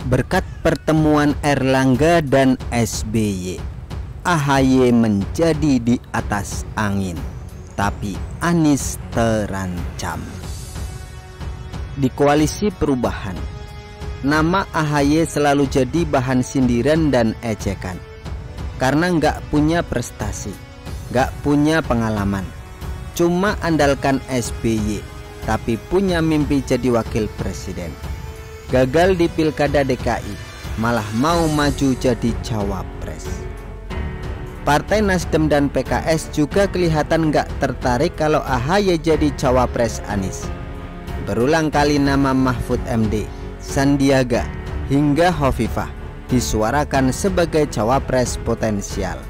Berkat pertemuan Erlangga dan SBY, AHY menjadi di atas angin, tapi Anies terancam. Di koalisi perubahan, nama AHY selalu jadi bahan sindiran dan ejekan karena nggak punya prestasi, nggak punya pengalaman, cuma andalkan SBY, tapi punya mimpi jadi wakil presiden. Gagal di Pilkada DKI, malah mau maju jadi cawapres. Partai Nasdem dan PKS juga kelihatan nggak tertarik kalau AHY jadi cawapres Anies. Berulang kali nama Mahfud MD, Sandiaga, hingga Hovifah disuarakan sebagai cawapres potensial.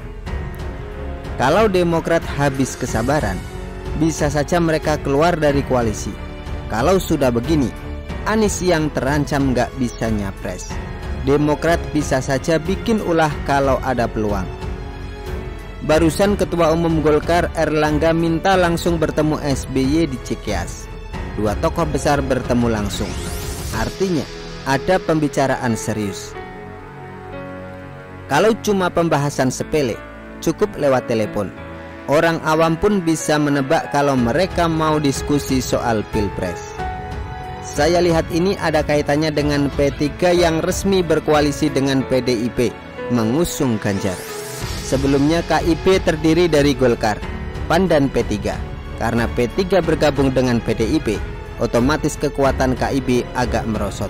Kalau Demokrat habis kesabaran, bisa saja mereka keluar dari koalisi. Kalau sudah begini, Anies yang terancam nggak bisa nyapres. Demokrat bisa saja bikin ulah kalau ada peluang. Barusan Ketua Umum Golkar Erlangga minta langsung bertemu SBY di Cikeas. Dua tokoh besar bertemu langsung. Artinya ada pembicaraan serius. Kalau cuma pembahasan sepele, cukup lewat telepon. Orang awam pun bisa menebak kalau mereka mau diskusi soal Pilpres. Saya lihat ini ada kaitannya dengan P3 yang resmi berkoalisi dengan PDIP mengusung Ganjar. Sebelumnya KIP terdiri dari Golkar, PAN dan P3. Karena P3 bergabung dengan PDIP, otomatis kekuatan KIP agak merosot.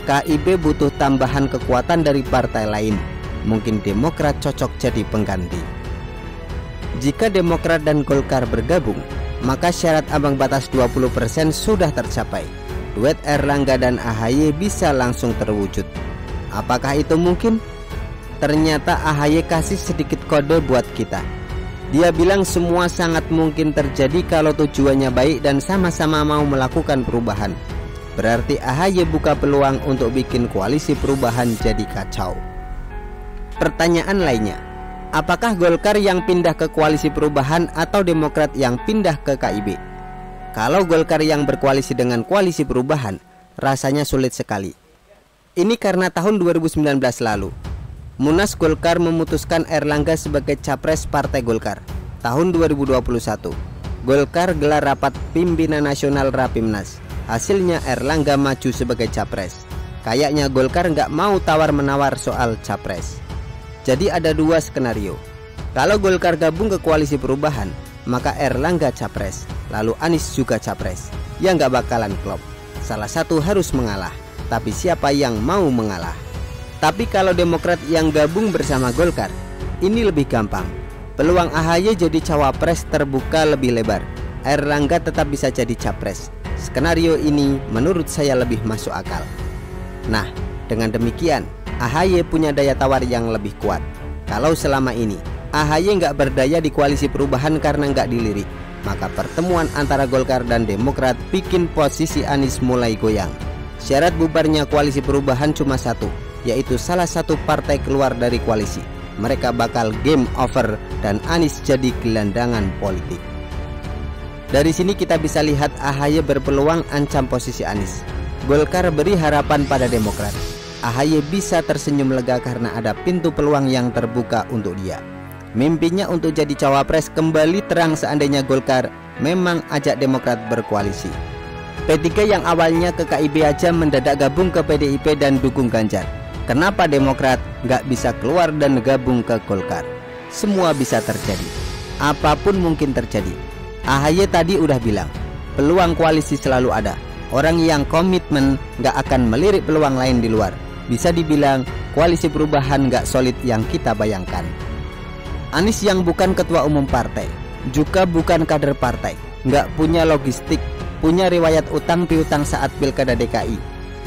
KIP butuh tambahan kekuatan dari partai lain. Mungkin Demokrat cocok jadi pengganti. Jika Demokrat dan Golkar bergabung, maka syarat ambang batas 20% sudah tercapai. Duet Erlangga dan AHY bisa langsung terwujud. Apakah itu mungkin? Ternyata AHY kasih sedikit kode buat kita. Dia bilang semua sangat mungkin terjadi kalau tujuannya baik dan sama-sama mau melakukan perubahan. Berarti AHY buka peluang untuk bikin koalisi perubahan jadi kacau. Pertanyaan lainnya, apakah Golkar yang pindah ke koalisi perubahan atau Demokrat yang pindah ke KIB? Kalau Golkar yang berkoalisi dengan koalisi perubahan, rasanya sulit sekali. Ini karena tahun 2019 lalu, Munas Golkar memutuskan Erlangga sebagai capres Partai Golkar. Tahun 2021, Golkar gelar rapat pimpinan nasional Rapimnas. Hasilnya Erlangga maju sebagai capres. Kayaknya Golkar nggak mau tawar-menawar soal capres. Jadi ada dua skenario. Kalau Golkar gabung ke koalisi perubahan, maka Erlangga capres, lalu Anies juga capres. Ya nggak bakalan klop. Salah satu harus mengalah. Tapi siapa yang mau mengalah? Tapi kalau Demokrat yang gabung bersama Golkar, ini lebih gampang. Peluang AHY jadi cawapres terbuka lebih lebar. Erlangga tetap bisa jadi capres. Skenario ini menurut saya lebih masuk akal. Nah, dengan demikian AHY punya daya tawar yang lebih kuat. Kalau selama ini AHY nggak berdaya di koalisi perubahan karena nggak dilirik, maka pertemuan antara Golkar dan Demokrat bikin posisi Anies mulai goyang. Syarat bubarnya koalisi perubahan cuma satu, yaitu salah satu partai keluar dari koalisi. Mereka bakal game over dan Anies jadi gelandangan politik. Dari sini kita bisa lihat AHY berpeluang ancam posisi Anies. Golkar beri harapan pada Demokrat. AHY bisa tersenyum lega karena ada pintu peluang yang terbuka untuk dia. Mimpinya untuk jadi cawapres kembali terang seandainya Golkar memang ajak Demokrat berkoalisi. P3 yang awalnya ke KIB aja mendadak gabung ke PDIP dan dukung Ganjar. Kenapa Demokrat nggak bisa keluar dan gabung ke Golkar? Semua bisa terjadi. Apapun mungkin terjadi. AHY tadi udah bilang, peluang koalisi selalu ada. Orang yang komitmen nggak akan melirik peluang lain di luar. Bisa dibilang koalisi perubahan nggak solid yang kita bayangkan. Anies yang bukan ketua umum partai, juga bukan kader partai, nggak punya logistik, punya riwayat utang piutang saat Pilkada DKI.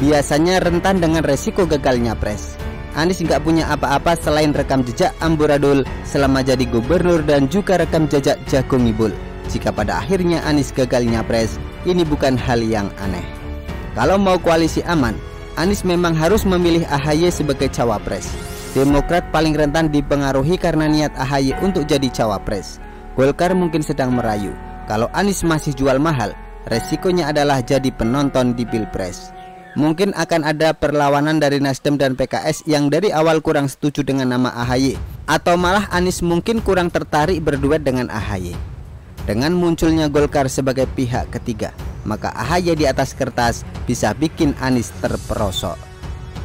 Biasanya rentan dengan resiko gagal nyapres. Anies nggak punya apa-apa selain rekam jejak amburadul selama jadi gubernur dan juga rekam jejak jagung ngibul. Jika pada akhirnya Anies gagal nyapres, ini bukan hal yang aneh. Kalau mau koalisi aman, Anies memang harus memilih AHY sebagai cawapres. Demokrat paling rentan dipengaruhi karena niat AHY untuk jadi cawapres. Golkar mungkin sedang merayu. Kalau Anies masih jual mahal, resikonya adalah jadi penonton di Pilpres. Mungkin akan ada perlawanan dari Nasdem dan PKS yang dari awal kurang setuju dengan nama AHY, atau malah Anies mungkin kurang tertarik berduet dengan AHY. Dengan munculnya Golkar sebagai pihak ketiga, maka AHY di atas kertas bisa bikin Anies terperosok.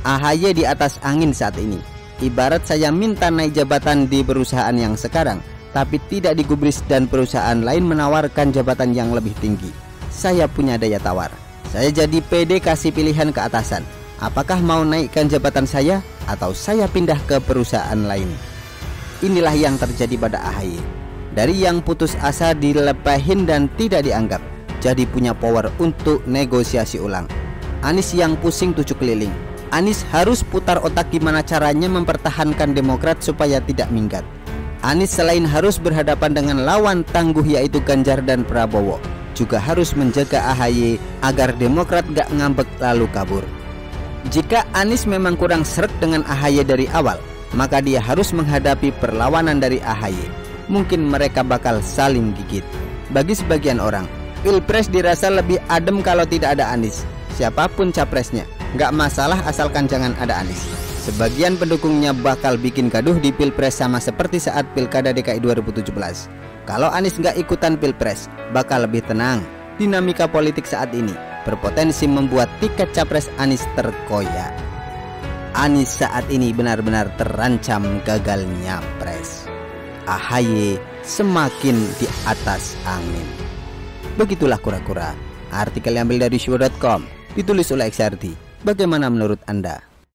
AHY di atas angin saat ini. Ibarat saya minta naik jabatan di perusahaan yang sekarang, tapi tidak digubris dan perusahaan lain menawarkan jabatan yang lebih tinggi. Saya punya daya tawar. Saya jadi PD kasih pilihan ke atasan. Apakah mau naikkan jabatan saya atau saya pindah ke perusahaan lain? Inilah yang terjadi pada AHY. Dari yang putus asa dilepahin dan tidak dianggap, jadi punya power untuk negosiasi ulang. Anies yang pusing tujuh keliling. Anies harus putar otak gimana caranya mempertahankan Demokrat supaya tidak minggat. Anies selain harus berhadapan dengan lawan tangguh yaitu Ganjar dan Prabowo, juga harus menjaga AHY agar Demokrat gak ngambek lalu kabur. Jika Anies memang kurang srek dengan AHY dari awal, maka dia harus menghadapi perlawanan dari AHY. Mungkin mereka bakal saling gigit. Bagi sebagian orang, Pilpres dirasa lebih adem kalau tidak ada Anies. Siapapun capresnya, gak masalah asalkan jangan ada Anies. Sebagian pendukungnya bakal bikin gaduh di Pilpres sama seperti saat Pilkada DKI 2017. Kalau Anies nggak ikutan Pilpres, bakal lebih tenang. Dinamika politik saat ini berpotensi membuat tiket capres Anies terkoyak. Anies saat ini benar-benar terancam gagal nyapres. AHY semakin di atas angin. Begitulah kura-kura. Artikel yang diambil dari show.com, ditulis oleh XRT. Bagaimana menurut Anda?